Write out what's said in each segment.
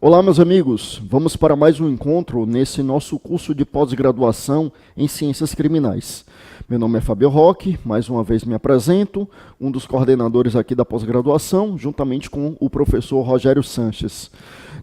Olá, meus amigos. Vamos para mais um encontro nesse nosso curso de pós-graduação em Ciências Criminais. Meu nome é Fábio Roque, mais uma vez me apresento, um dos coordenadores aqui da pós-graduação, juntamente com o professor Rogério Sanches.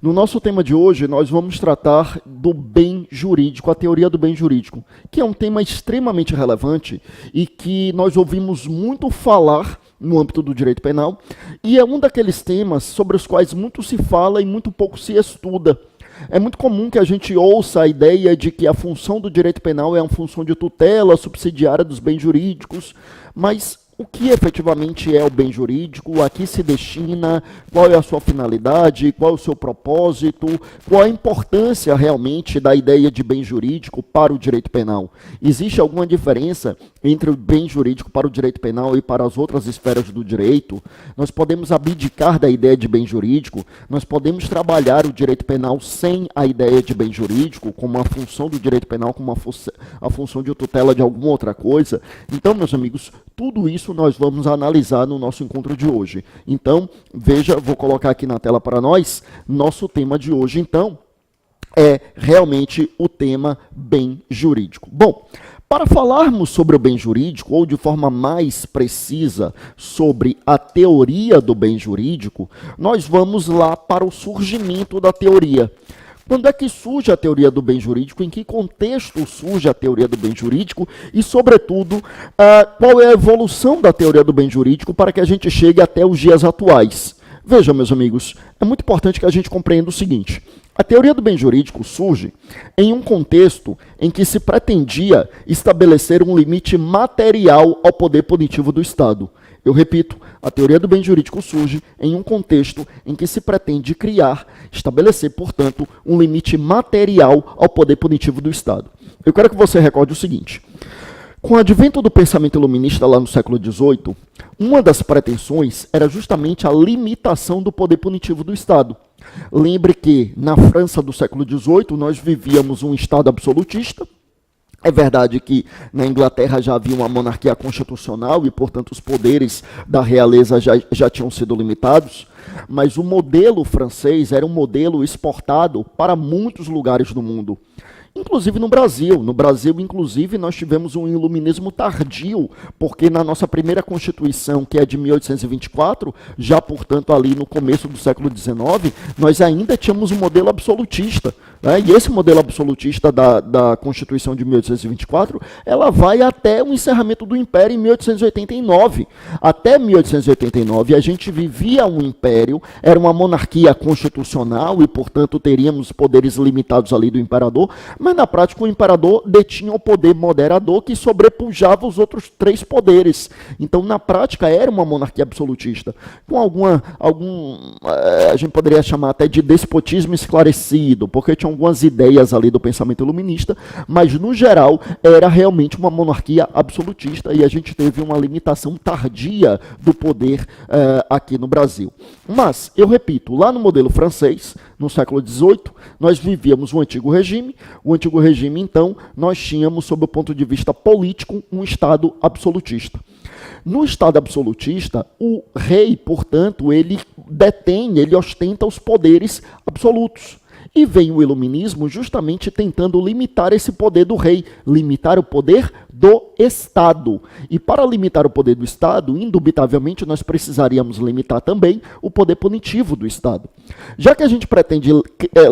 No nosso tema de hoje, nós vamos tratar do bem jurídico, a teoria do bem jurídico, que é um tema extremamente relevante e que nós ouvimos muito falar no âmbito do direito penal, e é um daqueles temas sobre os quais muito se fala e muito pouco se estuda. É muito comum que a gente ouça a ideia de que a função do direito penal é uma função de tutela subsidiária dos bens jurídicos, mas o que efetivamente é o bem jurídico, a que se destina, qual é a sua finalidade, qual é o seu propósito, qual a importância realmente da ideia de bem jurídico para o direito penal? Existe alguma diferença entre o bem jurídico para o direito penal e para as outras esferas do direito? Nós podemos abdicar da ideia de bem jurídico, nós podemos trabalhar o direito penal sem a ideia de bem jurídico, como a função do direito penal, como a função de tutela de alguma outra coisa. Então, meus amigos, tudo isso nós vamos analisar no nosso encontro de hoje. Então, veja, vou colocar aqui na tela para nós, nosso tema de hoje, então, é realmente o tema bem jurídico. Bom, para falarmos sobre o bem jurídico, ou de forma mais precisa sobre a teoria do bem jurídico, nós vamos lá para o surgimento da teoria. Quando é que surge a teoria do bem jurídico? Em que contexto surge a teoria do bem jurídico? E, sobretudo, qual é a evolução da teoria do bem jurídico para que a gente chegue até os dias atuais? Veja, meus amigos, é muito importante que a gente compreenda o seguinte. A teoria do bem jurídico surge em um contexto em que se pretendia estabelecer um limite material ao poder punitivo do Estado. Eu repito, a teoria do bem jurídico surge em um contexto em que se pretende estabelecer, portanto, um limite material ao poder punitivo do Estado. Eu quero que você recorde o seguinte. Com o advento do pensamento iluminista lá no século XVIII, uma das pretensões era justamente a limitação do poder punitivo do Estado. Lembre que, na França do século XVIII, nós vivíamos um Estado absolutista. É verdade que na Inglaterra já havia uma monarquia constitucional e, portanto, os poderes da realeza já tinham sido limitados, mas o modelo francês era um modelo exportado para muitos lugares do mundo, inclusive no Brasil. No Brasil, inclusive, nós tivemos um iluminismo tardio, porque na nossa primeira Constituição, que é de 1824, já, portanto, ali no começo do século XIX, nós ainda tínhamos um modelo absolutista. E esse modelo absolutista da Constituição de 1824, ela vai até o encerramento do Império em 1889. Até 1889, a gente vivia um império, era uma monarquia constitucional e, portanto, teríamos poderes limitados ali do imperador, mas na prática o imperador detinha o poder moderador que sobrepujava os outros três poderes. Então, na prática, era uma monarquia absolutista, com a gente poderia chamar até de despotismo esclarecido, porque tinha algumas ideias ali do pensamento iluminista, mas no geral era realmente uma monarquia absolutista e a gente teve uma limitação tardia do poder aqui no Brasil. Mas, eu repito, lá no modelo francês, no século XVIII, nós vivíamos o antigo regime. O antigo regime, então, nós tínhamos, sob o ponto de vista político, um Estado absolutista. No Estado absolutista, o rei, portanto, ele ostenta os poderes absolutos. E vem o iluminismo justamente tentando limitar esse poder do rei, limitar o poder do Estado. E para limitar o poder do Estado, indubitavelmente, nós precisaríamos limitar também o poder punitivo do Estado. Já que a gente pretende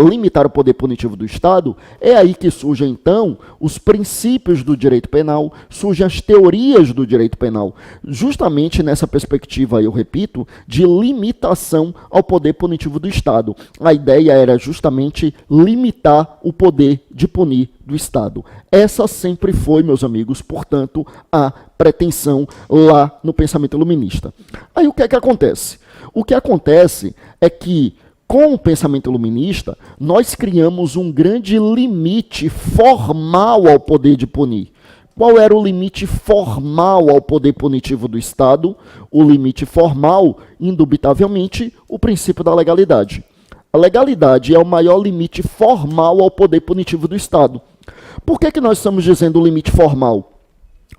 limitar o poder punitivo do Estado, é aí que surgem, então, os princípios do direito penal, surgem as teorias do direito penal, justamente nessa perspectiva, eu repito, de limitação ao poder punitivo do Estado. A ideia era justamente limitar o poder de punir do Estado. Essa sempre foi, meus amigos, portanto, a pretensão lá no pensamento iluminista. Aí o que é que acontece? O que acontece é que, com o pensamento iluminista, nós criamos um grande limite formal ao poder de punir. Qual era o limite formal ao poder punitivo do Estado? O limite formal, indubitavelmente, o princípio da legalidade. A legalidade é o maior limite formal ao poder punitivo do Estado. Por que nós estamos dizendo limite formal?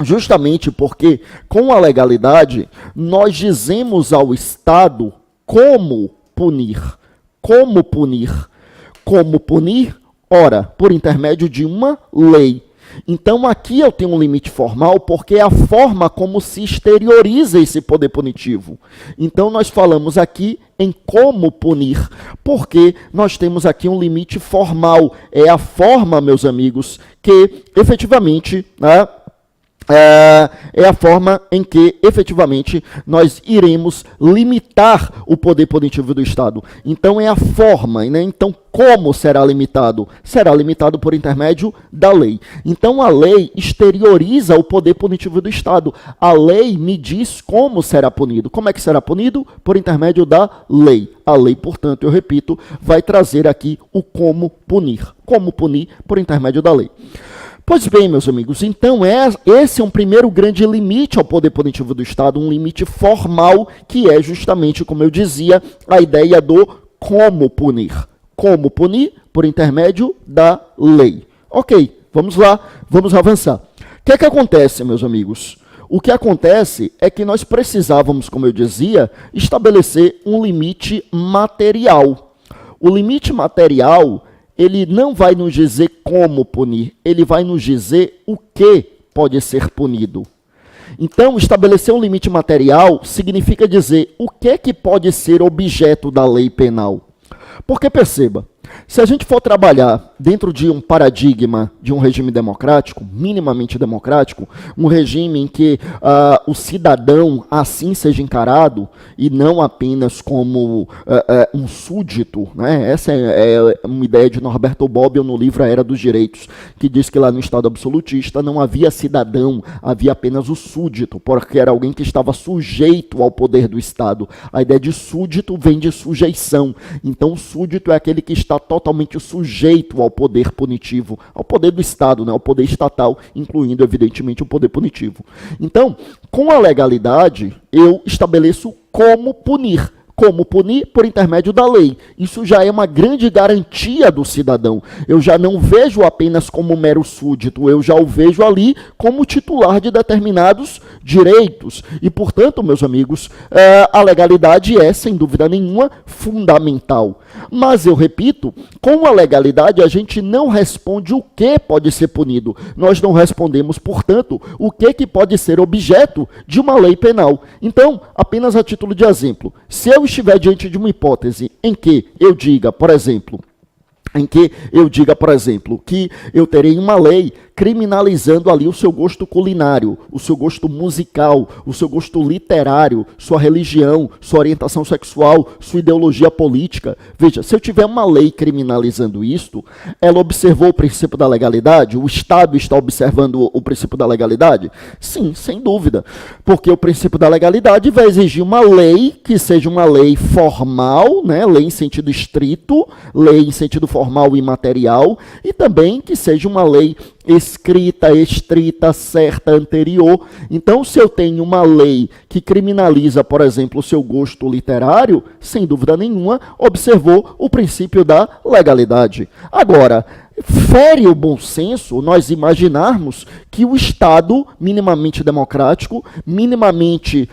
Justamente porque, com a legalidade, nós dizemos ao Estado como punir. Como punir? Como punir? Ora, por intermédio de uma lei. Então, aqui eu tenho um limite formal porque é a forma como se exterioriza esse poder punitivo. Então, nós falamos aqui em como punir, porque nós temos aqui um limite formal. É a forma, meus amigos, que efetivamente, né, é a forma em que, efetivamente, nós iremos limitar o poder punitivo do Estado. Então, é a forma, né? Então, como será limitado? Será limitado por intermédio da lei. Então, a lei exterioriza o poder punitivo do Estado. A lei me diz como será punido. Como é que será punido? Por intermédio da lei. A lei, portanto, eu repito, vai trazer aqui o como punir. Como punir por intermédio da lei. Pois bem, meus amigos, então esse é um primeiro grande limite ao poder punitivo do Estado, um limite formal, que é justamente, como eu dizia, a ideia do como punir. Como punir? Por intermédio da lei. Ok, vamos lá, vamos avançar. O que é que acontece, meus amigos? O que acontece é que nós precisávamos, como eu dizia, estabelecer um limite material. O limite material, ele não vai nos dizer como punir, ele vai nos dizer o que pode ser punido. Então, estabelecer um limite material significa dizer o que pode ser objeto da lei penal. Porque, perceba, se a gente for trabalhar dentro de um paradigma de um regime democrático, minimamente democrático, um regime em que o cidadão assim seja encarado e não apenas como um súdito, né? Essa é uma ideia de Norberto Bobbio no livro A Era dos Direitos, que diz que lá no Estado absolutista não havia cidadão, havia apenas o súdito, porque era alguém que estava sujeito ao poder do Estado. A ideia de súdito vem de sujeição. Então, o súdito é aquele que está totalmente sujeito ao poder punitivo, ao poder do Estado, né, ao poder estatal, incluindo, evidentemente, o poder punitivo. Então, com a legalidade, eu estabeleço como punir. Como punir? Por intermédio da lei. Isso já é uma grande garantia do cidadão. Eu já não vejo apenas como mero súdito, eu já o vejo ali como titular de determinados direitos. E, portanto, meus amigos, a legalidade é, sem dúvida nenhuma, fundamental. Mas, eu repito, com a legalidade a gente não responde o que pode ser punido. Nós não respondemos, portanto, o que pode ser objeto de uma lei penal. Então, apenas a título de exemplo, se eu estiver diante de uma hipótese em que eu diga, por exemplo, que eu terei uma lei criminalizando ali o seu gosto culinário, o seu gosto musical, o seu gosto literário, sua religião, sua orientação sexual, sua ideologia política. Veja, se eu tiver uma lei criminalizando isto, ela observou o princípio da legalidade? O Estado está observando o princípio da legalidade? Sim, sem dúvida. Porque o princípio da legalidade vai exigir uma lei que seja uma lei formal, né? Lei em sentido estrito, lei em sentido formal e material, e também que seja uma lei escrita, estrita, certa, anterior. Então, se eu tenho uma lei que criminaliza, por exemplo, o seu gosto literário, sem dúvida nenhuma, observou o princípio da legalidade. Agora, fere o bom senso nós imaginarmos que o Estado, minimamente democrático, minimamente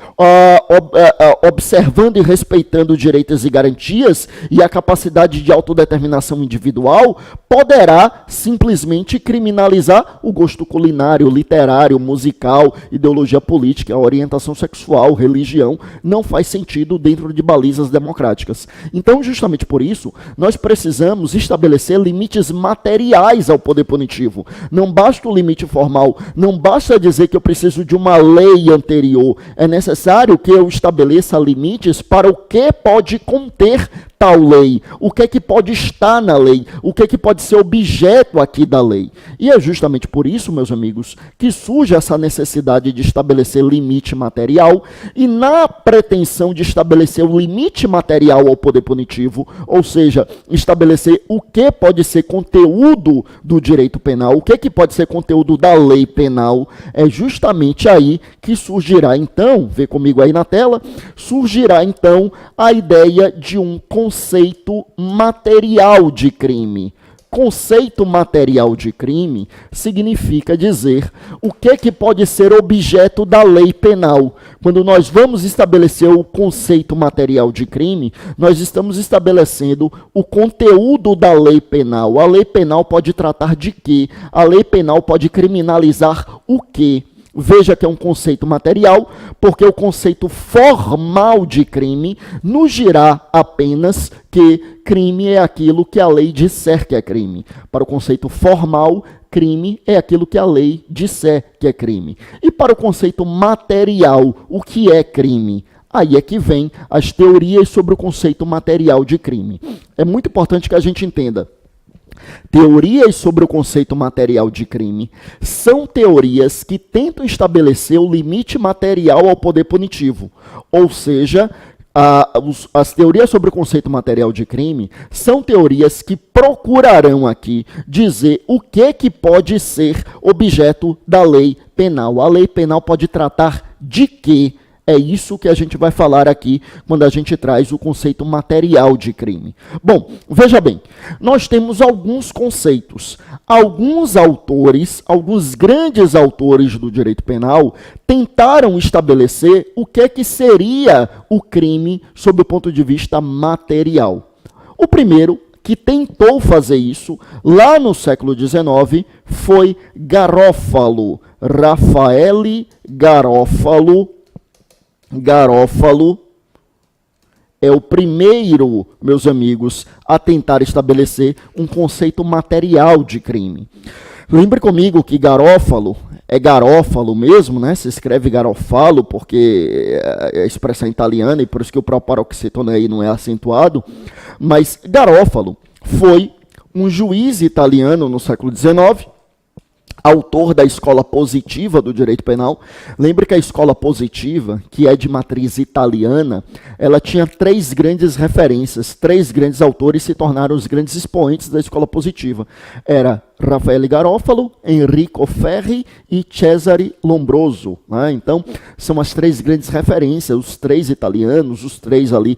observando e respeitando direitos e garantias e a capacidade de autodeterminação individual, poderá simplesmente criminalizar o gosto culinário, literário, musical, ideologia política, orientação sexual, religião. Não faz sentido dentro de balizas democráticas. Então, justamente por isso, nós precisamos estabelecer limites materiais ao poder punitivo. Não basta o limite formal, não basta dizer que eu preciso de uma lei anterior. É necessário que eu estabeleça limites para o que pode conter tal lei, o que é que pode estar na lei, o que é que pode ser objeto aqui da lei. E é justamente por isso, meus amigos, que surge essa necessidade de estabelecer limite material, e na pretensão de estabelecer o limite material ao poder punitivo, ou seja, estabelecer o que pode ser conteúdo do direito penal, o que é que pode ser conteúdo da lei penal, é justamente aí que surgirá então, vê comigo aí na tela, surgirá então a ideia de um conceito material de crime. Conceito material de crime significa dizer o que pode ser objeto da lei penal. Quando nós vamos estabelecer o conceito material de crime, nós estamos estabelecendo o conteúdo da lei penal. A lei penal pode tratar de quê? A lei penal pode criminalizar o quê? Veja que é um conceito material, porque o conceito formal de crime nos dirá apenas que crime é aquilo que a lei disser que é crime. Para o conceito formal, crime é aquilo que a lei disser que é crime. E para o conceito material, o que é crime? Aí é que vem as teorias sobre o conceito material de crime. É muito importante que a gente entenda. Teorias sobre o conceito material de crime são teorias que tentam estabelecer o limite material ao poder punitivo. Ou seja, as teorias sobre o conceito material de crime são teorias que procurarão aqui dizer o que pode ser objeto da lei penal. A lei penal pode tratar de quê? É isso que a gente vai falar aqui quando a gente traz o conceito material de crime. Bom, veja bem, nós temos alguns conceitos. Alguns autores, alguns grandes autores do direito penal, tentaram estabelecer o que seria o crime sob o ponto de vista material. O primeiro que tentou fazer isso, lá no século XIX, foi Garofalo, Raffaele Garofalo. Garofalo é o primeiro, meus amigos, a tentar estabelecer um conceito material de crime. Lembre comigo que Garofalo é Garofalo mesmo, né? Se escreve Garofalo porque é a expressão italiana e por isso que o próprio paroxítone aí não é acentuado. Mas Garofalo foi um juiz italiano no século XIX, autor da escola positiva do direito penal. Lembre que a escola positiva, que é de matriz italiana, ela tinha três grandes referências, três grandes autores se tornaram os grandes expoentes da escola positiva. Era Raffaele Garofalo, Enrico Ferri e Cesare Lombroso. Né? Então, são as três grandes referências, os três italianos, os três ali,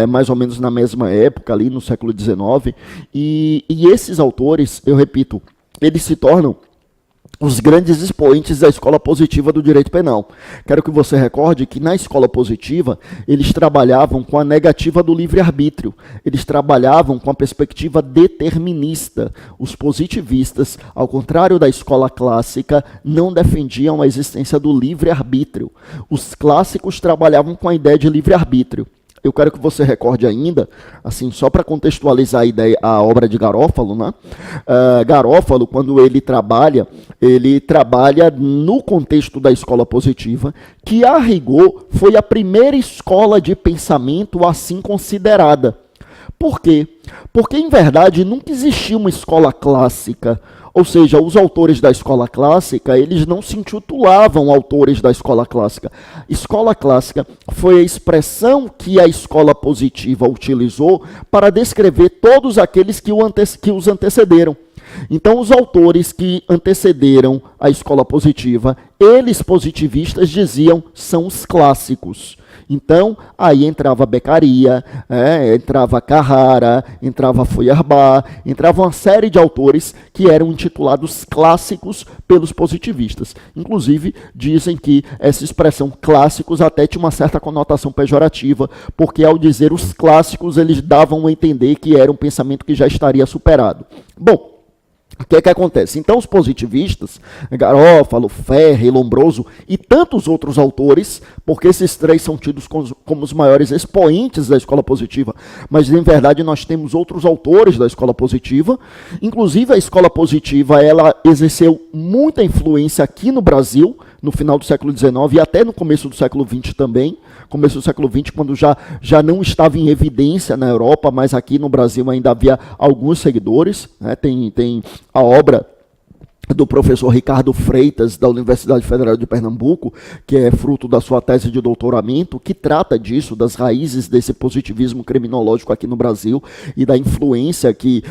mais ou menos na mesma época, ali no século XIX. E esses autores, eu repito, eles se tornam os grandes expoentes da escola positiva do direito penal. Quero que você recorde que na escola positiva, eles trabalhavam com a negativa do livre-arbítrio. Eles trabalhavam com a perspectiva determinista. Os positivistas, ao contrário da escola clássica, não defendiam a existência do livre-arbítrio. Os clássicos trabalhavam com a ideia de livre-arbítrio. Eu quero que você recorde ainda, assim, só para contextualizar a obra de Garofalo, né? Garofalo, quando ele trabalha no contexto da escola positiva, que a rigor foi a primeira escola de pensamento assim considerada. Por quê? Porque, em verdade, nunca existiu uma escola clássica. Ou seja, os autores da escola clássica, eles não se intitulavam autores da escola clássica. Escola clássica foi a expressão que a escola positiva utilizou para descrever todos aqueles que os antecederam. Então, os autores que antecederam a escola positiva, eles positivistas diziam, são os clássicos. Então, aí entrava Beccaria, entrava Carrara, entrava Feuerbach, entrava uma série de autores que eram intitulados clássicos pelos positivistas. Inclusive, dizem que essa expressão clássicos até tinha uma certa conotação pejorativa, porque ao dizer os clássicos, eles davam a entender que era um pensamento que já estaria superado. Bom, o que acontece? Então, os positivistas, Garofalo, Ferri, Lombroso e tantos outros autores, porque esses três são tidos como os maiores expoentes da escola positiva, mas, em verdade, nós temos outros autores da escola positiva. Inclusive, a escola positiva ela exerceu muita influência aqui no Brasil, no final do século XIX e até no começo do século XX também. Começo do século XX, quando já não estava em evidência na Europa, mas aqui no Brasil ainda havia alguns seguidores. Né? Tem a obra do professor Ricardo Freitas, da Universidade Federal de Pernambuco, que é fruto da sua tese de doutoramento, que trata disso, das raízes desse positivismo criminológico aqui no Brasil e da influência que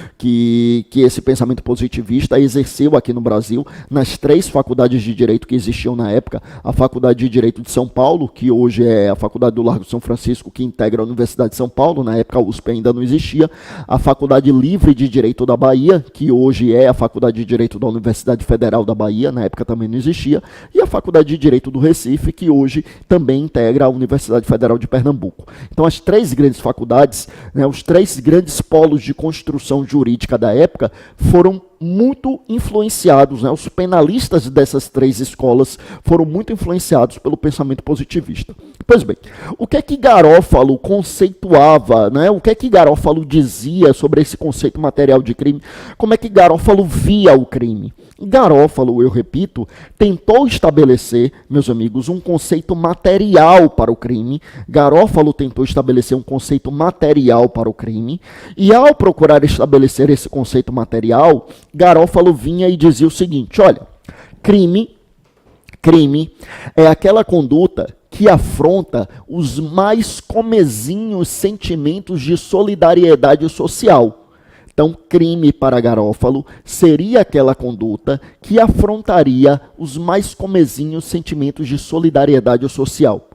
esse pensamento positivista exerceu aqui no Brasil nas 3 faculdades de Direito que existiam na época: a Faculdade de Direito de São Paulo, que hoje é a Faculdade do Largo de São Francisco, que integra a Universidade de São Paulo, na época a USP ainda não existia; a Faculdade Livre de Direito da Bahia, que hoje é a Faculdade de Direito da Universidade Federal da Bahia, na época também não existia, e a Faculdade de Direito do Recife, que hoje também integra a Universidade Federal de Pernambuco. Então, as 3 grandes faculdades, né, os 3 grandes polos de construção jurídica da época foram muito influenciados, né? Os penalistas dessas 3 escolas foram muito influenciados pelo pensamento positivista. Pois bem, o que é que Garófalo conceituava, né? O que é que Garófalo dizia sobre esse conceito material de crime? Como é que Garófalo via o crime? Garófalo, eu repito, tentou estabelecer, meus amigos, um conceito material para o crime. Garófalo tentou estabelecer um conceito material para o crime, e ao procurar estabelecer esse conceito material, Garófalo vinha e dizia o seguinte: olha, crime é aquela conduta que afronta os mais comezinhos sentimentos de solidariedade social. Então, crime para Garófalo seria aquela conduta que afrontaria os mais comezinhos sentimentos de solidariedade social.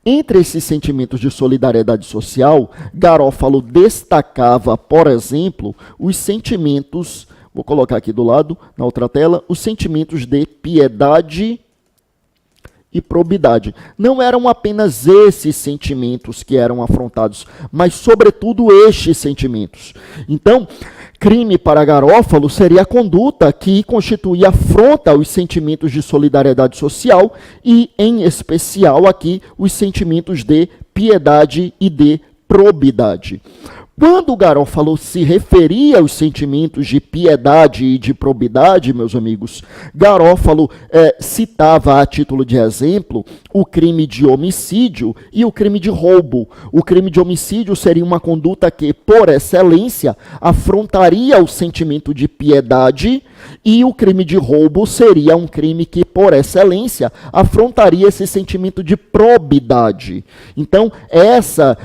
Entre esses sentimentos de solidariedade social, Garófalo destacava, por exemplo, os sentimentos, vou colocar aqui do lado, na outra tela, os sentimentos de piedade e probidade. Não eram apenas esses sentimentos que eram afrontados, mas sobretudo estes sentimentos. Então, crime para Garófalo seria a conduta que constituía afronta aos sentimentos de solidariedade social e, em especial, aqui, os sentimentos de piedade e de probidade. Quando Garófalo se referia aos sentimentos de piedade e de probidade, meus amigos, Garófalo citava, a título de exemplo, o crime de homicídio e o crime de roubo. O crime de homicídio seria uma conduta que, por excelência, afrontaria o sentimento de piedade, e o crime de roubo seria um crime que, por excelência, afrontaria esse sentimento de probidade. Então, essas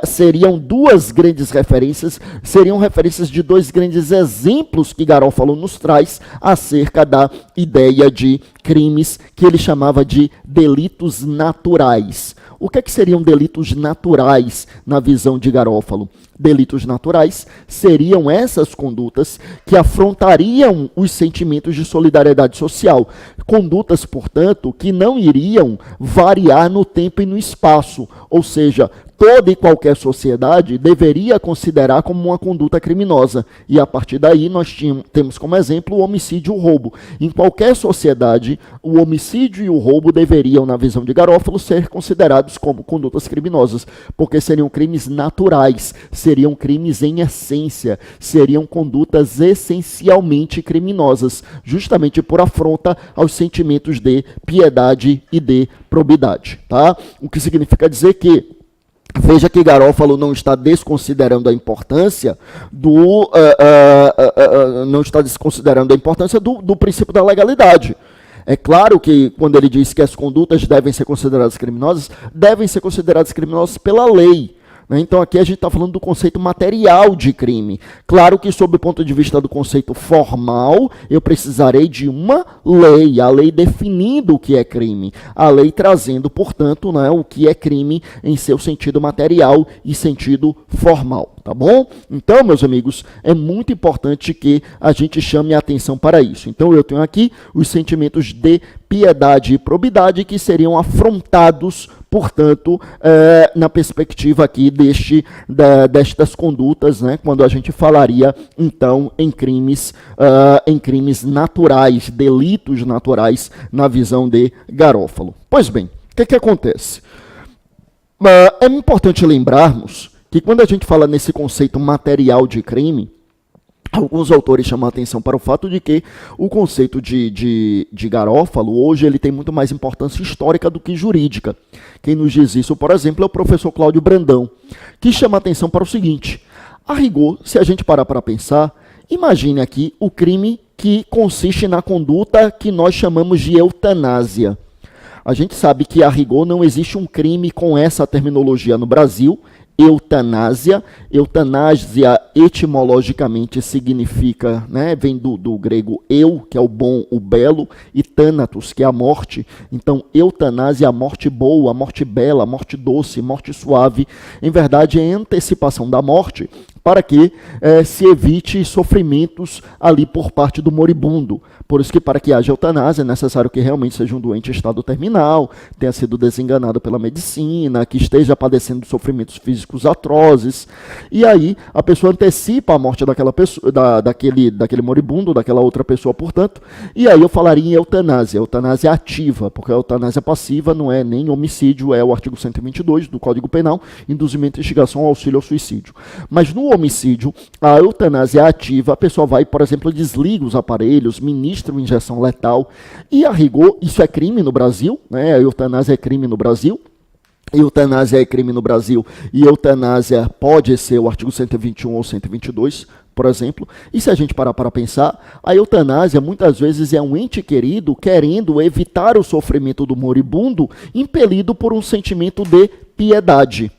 seriam 2 grandes referências, seriam referências de 2 grandes exemplos que Garófalo nos traz acerca da ideia de crimes que ele chamava de delitos naturais. O que seriam delitos naturais na visão de Garófalo? Delitos naturais seriam essas condutas que afrontariam os sentimentos de solidariedade social. Condutas, portanto, que não iriam variar no tempo e no espaço, ou seja, toda e qualquer sociedade deveria considerar como uma conduta criminosa. E a partir daí nós temos como exemplo o homicídio e o roubo. Em qualquer sociedade, o homicídio e o roubo deveriam, na visão de Garófalo, ser considerados como condutas criminosas, porque seriam crimes naturais, seriam crimes em essência, seriam condutas essencialmente criminosas, justamente por afronta aos sentimentos de piedade e de probidade. Tá? O que significa dizer que veja que Garófalo não está desconsiderando a importância do princípio da legalidade. É claro que quando ele diz que as condutas devem ser consideradas criminosas pela lei. Então aqui a gente está falando do conceito material de crime. Claro que sob o ponto de vista do conceito formal, eu precisarei de uma lei, a lei definindo o que é crime. A lei trazendo, portanto, né, o que é crime em seu sentido material e sentido formal. Tá bom? Então, meus amigos, é muito importante que a gente chame a atenção para isso. Então, eu tenho aqui os sentimentos de piedade e probidade que seriam afrontados, portanto, na perspectiva aqui destas condutas, né, quando a gente falaria, então, em crimes naturais, delitos naturais, na visão de Garófalo. Pois bem, o que acontece? É importante lembrarmos que quando a gente fala nesse conceito material de crime, alguns autores chamam a atenção para o fato de que o conceito de Garófalo, hoje, ele tem muito mais importância histórica do que jurídica. Quem nos diz isso, por exemplo, é o professor Cláudio Brandão, que chama a atenção para o seguinte: a rigor, se a gente parar para pensar, imagine aqui o crime que consiste na conduta que nós chamamos de eutanásia. A gente sabe que, a rigor, não existe um crime com essa terminologia no Brasil, eutanásia. Eutanásia, etimologicamente, significa, né, vem do grego eu, que é o bom, o belo, e thanatos, que é a morte. Então, eutanásia é a morte boa, a morte bela, a morte doce, morte suave. Em verdade, é a antecipação da morte, para que se evite sofrimentos ali por parte do moribundo. Por isso que, para que haja eutanásia, é necessário que realmente seja um doente em estado terminal, tenha sido desenganado pela medicina, que esteja padecendo de sofrimentos físicos atrozes. E aí, a pessoa antecipa a morte daquela pessoa, daquele moribundo, daquela outra pessoa, portanto. E aí eu falaria em eutanásia ativa, porque a eutanásia passiva não é nem homicídio, é o artigo 122 do Código Penal, induzimento, instigação, auxílio ao suicídio. Mas no homicídio, a eutanásia ativa, a pessoa vai, por exemplo, desliga os aparelhos, ministra uma injeção letal, e a rigor, isso é crime no Brasil, né? A eutanásia é crime no Brasil. Eutanásia é crime no Brasil, e eutanásia pode ser o artigo 121 ou 122, por exemplo. E se a gente parar para pensar, a eutanásia muitas vezes é um ente querido querendo evitar o sofrimento do moribundo, impelido por um sentimento de piedade.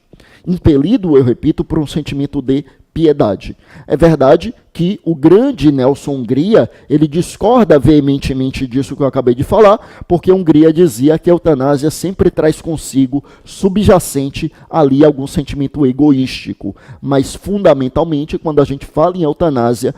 Impelido, eu repito, por um sentimento de piedade. É verdade que o grande Nelson Hungria, ele discorda veementemente disso que eu acabei de falar, porque Hungria dizia que a eutanásia sempre traz consigo subjacente ali algum sentimento egoístico. Mas, fundamentalmente, quando a gente fala em eutanásia,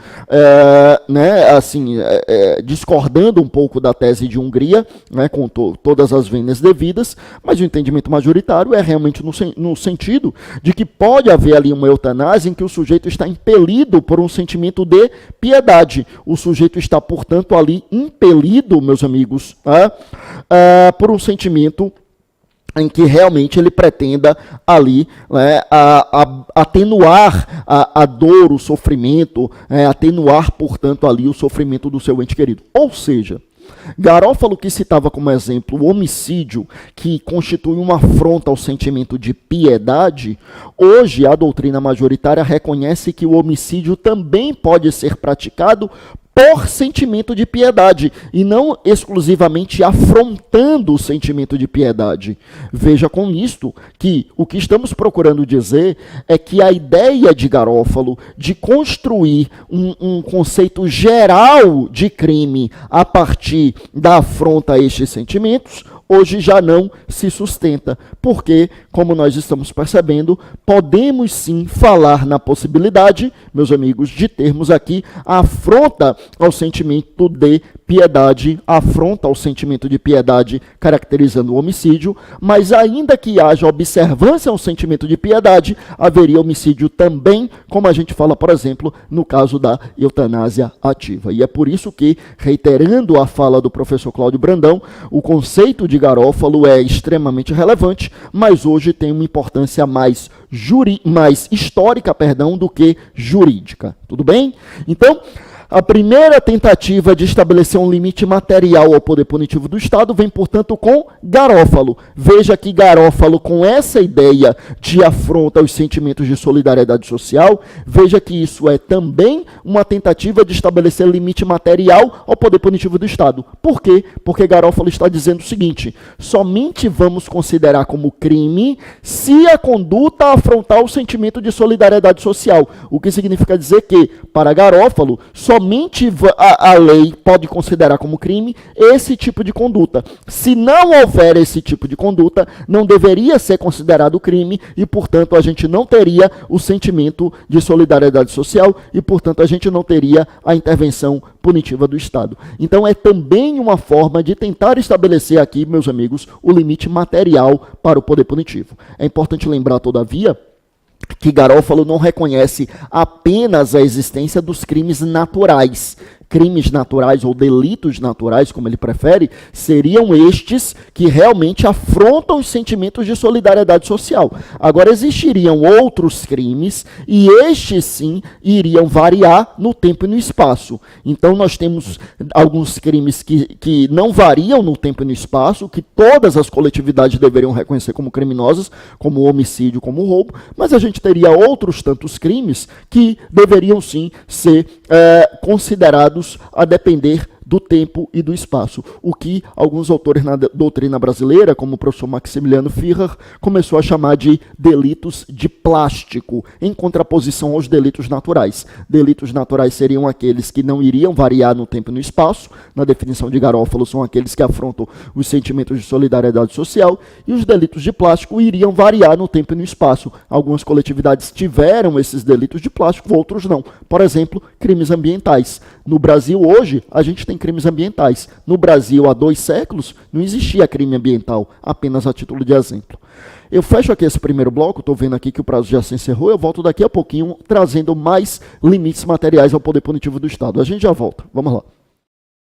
discordando um pouco da tese de Hungria, né, com todas as vênias devidas, mas o entendimento majoritário é realmente no sentido de que pode haver ali uma eutanásia em que o sujeito está impelido por um sentimento de piedade. O sujeito está, portanto, ali impelido, meus amigos, por um sentimento em que realmente ele pretenda ali, né, atenuar a dor, o sofrimento, atenuar, portanto, ali o sofrimento do seu ente querido. Ou seja, Garófalo, que citava como exemplo o homicídio, que constitui uma afronta ao sentimento de piedade, hoje a doutrina majoritária reconhece que o homicídio também pode ser praticado por sentimento de piedade, e não exclusivamente afrontando o sentimento de piedade. Veja com isto que o que estamos procurando dizer é que a ideia de Garófalo de construir um conceito geral de crime a partir da afronta a estes sentimentos, hoje já não se sustenta, porque, como nós estamos percebendo, podemos sim falar na possibilidade, meus amigos, de termos aqui a afronta ao sentimento de piedade, afronta ao sentimento de piedade caracterizando o homicídio, mas ainda que haja observância ao sentimento de piedade, haveria homicídio também, como a gente fala, por exemplo, no caso da eutanásia ativa. E é por isso que, reiterando a fala do professor Cláudio Brandão, o conceito de Garófalo é extremamente relevante, mas hoje tem uma importância mais histórica, do que jurídica. Tudo bem? Então, a primeira tentativa de estabelecer um limite material ao poder punitivo do Estado vem, portanto, com Garófalo. Veja que Garófalo, com essa ideia de afronta aos sentimentos de solidariedade social, veja que isso é também uma tentativa de estabelecer limite material ao poder punitivo do Estado. Por quê? Porque Garófalo está dizendo o seguinte: somente vamos considerar como crime se a conduta afrontar o sentimento de solidariedade social. O que significa dizer que, para Garófalo, somente a lei pode considerar como crime esse tipo de conduta. Se não houver esse tipo de conduta, não deveria ser considerado crime e, portanto, a gente não teria o sentimento de solidariedade social e, portanto, a gente não teria a intervenção punitiva do Estado. Então, é também uma forma de tentar estabelecer aqui, meus amigos, o limite material para o poder punitivo. É importante lembrar, todavia, que Garófalo não reconhece apenas a existência dos crimes naturais. Crimes naturais ou delitos naturais, como ele prefere, seriam estes que realmente afrontam os sentimentos de solidariedade social. Agora, existiriam outros crimes e estes, sim, iriam variar no tempo e no espaço. Então, nós temos alguns crimes que não variam no tempo e no espaço, que todas as coletividades deveriam reconhecer como criminosas, como o homicídio, como o roubo, mas a gente teria outros tantos crimes que deveriam, sim, ser considerados delitos a depender do tempo e do espaço, o que alguns autores na doutrina brasileira, como o professor Maximiliano Führer, começou a chamar de delitos de plástico, em contraposição aos delitos naturais. Delitos naturais seriam aqueles que não iriam variar no tempo e no espaço, na definição de Garofalo são aqueles que afrontam os sentimentos de solidariedade social, e os delitos de plástico iriam variar no tempo e no espaço. Algumas coletividades tiveram esses delitos de plástico, outros não. Por exemplo, crimes ambientais. No Brasil, hoje, a gente tem crimes ambientais. No Brasil, há 2 séculos, não existia crime ambiental, apenas a título de exemplo. Eu fecho aqui esse primeiro bloco, estou vendo aqui que o prazo já se encerrou, eu volto daqui a pouquinho trazendo mais limites materiais ao poder punitivo do Estado. A gente já volta, vamos lá.